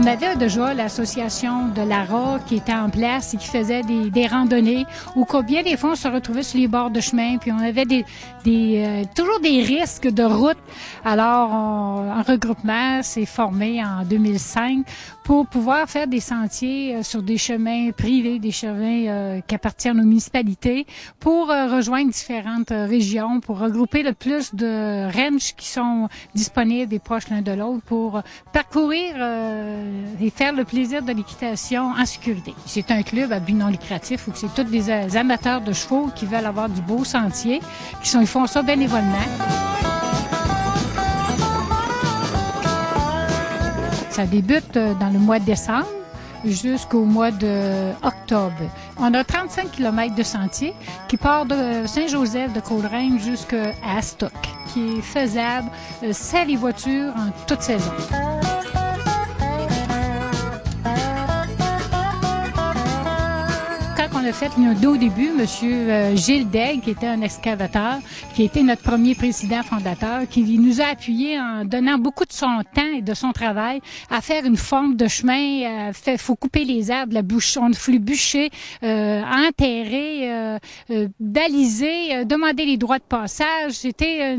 On avait déjà l'association de l'ARA qui était en place et qui faisait des randonnées où combien des fois on se retrouvait sur les bords de chemin, puis on avait toujours des risques de route. Alors, un regroupement s'est formé en 2005 pour pouvoir faire des sentiers sur des chemins privés, des chemins qui appartiennent aux municipalités, pour rejoindre différentes régions, pour regrouper le plus de ranchs qui sont disponibles et proches l'un de l'autre pour parcourir et faire le plaisir de l'équitation en sécurité. C'est un club à but non lucratif où c'est tous des amateurs de chevaux qui veulent avoir du beau sentier, ils font ça bénévolement. Ça débute dans le mois de décembre jusqu'au mois d'octobre. On a 35 km de sentier qui part de Saint-Joseph de Coleraine jusqu'à Stock, qui est faisable, c'est les voitures en toute saison. On a fait au début, M. Gilles Daigle, qui était un excavateur, qui était notre premier président fondateur, qui nous a appuyés en donnant beaucoup de son temps et de son travail à faire une forme de chemin. Faut couper les arbres, on a fallu bûcher, enterrer, baliser, demander les droits de passage. C'était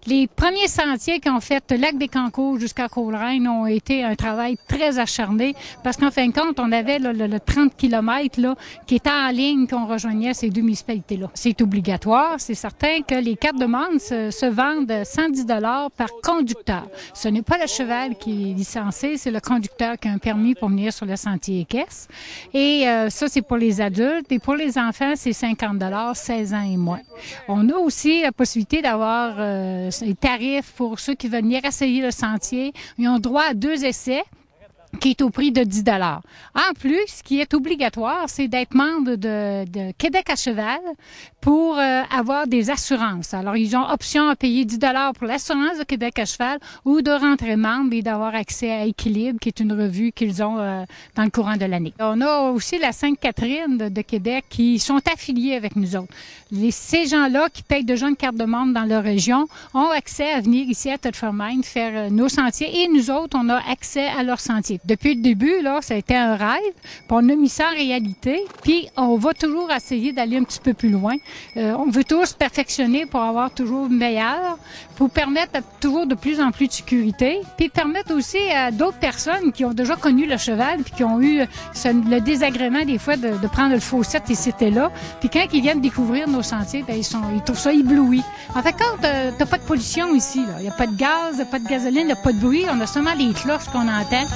les premiers sentiers qui ont fait le lac des Cancours jusqu'à Coleraine ont été un travail très acharné parce qu'en fin de compte, on avait le 30 km là, qui était en ligne qu'on rejoignait ces deux municipalités-là. C'est obligatoire. C'est certain que les cartes de membre se vendent 110 $ par conducteur. Ce n'est pas le cheval qui est licencié, c'est le conducteur qui a un permis pour venir sur le sentier équestre. Et ça, c'est pour les adultes. Et pour les enfants, c'est 50 $, 16 ans et moins. On a aussi la possibilité d'avoir des tarifs pour ceux qui veulent venir essayer le sentier. Ils ont droit à 2 essais, qui est au prix de 10 $. En plus, ce qui est obligatoire, c'est d'être membre de Québec à cheval pour avoir des assurances. Alors, ils ont option à payer 10 $ pour l'assurance de Québec à cheval ou de rentrer membre et d'avoir accès à Équilibre, qui est une revue qu'ils ont dans le courant de l'année. On a aussi la Sainte-Catherine de Québec qui sont affiliés avec nous autres. Ces gens-là qui payent déjà une carte de membre dans leur région ont accès à venir ici à Thetford-Mines faire nos sentiers et nous autres, on a accès à leurs sentiers. Depuis le début, là, ça a été un rêve, puis on a mis ça en réalité, puis on va toujours essayer d'aller un petit peu plus loin. On veut toujours se perfectionner pour avoir toujours meilleur, pour permettre toujours de plus en plus de sécurité, puis permettre aussi à d'autres personnes qui ont déjà connu le cheval, puis qui ont eu le désagrément des fois de prendre le Faucette et c'était là, puis quand ils viennent découvrir nos sentiers, bien, ils trouvent ça ébloui. En fait, quand t'as pas de pollution ici, il n'y a pas de gaz, il n'y a pas de gasoline, il n'y a pas de bruit, on a seulement les cloches qu'on entend.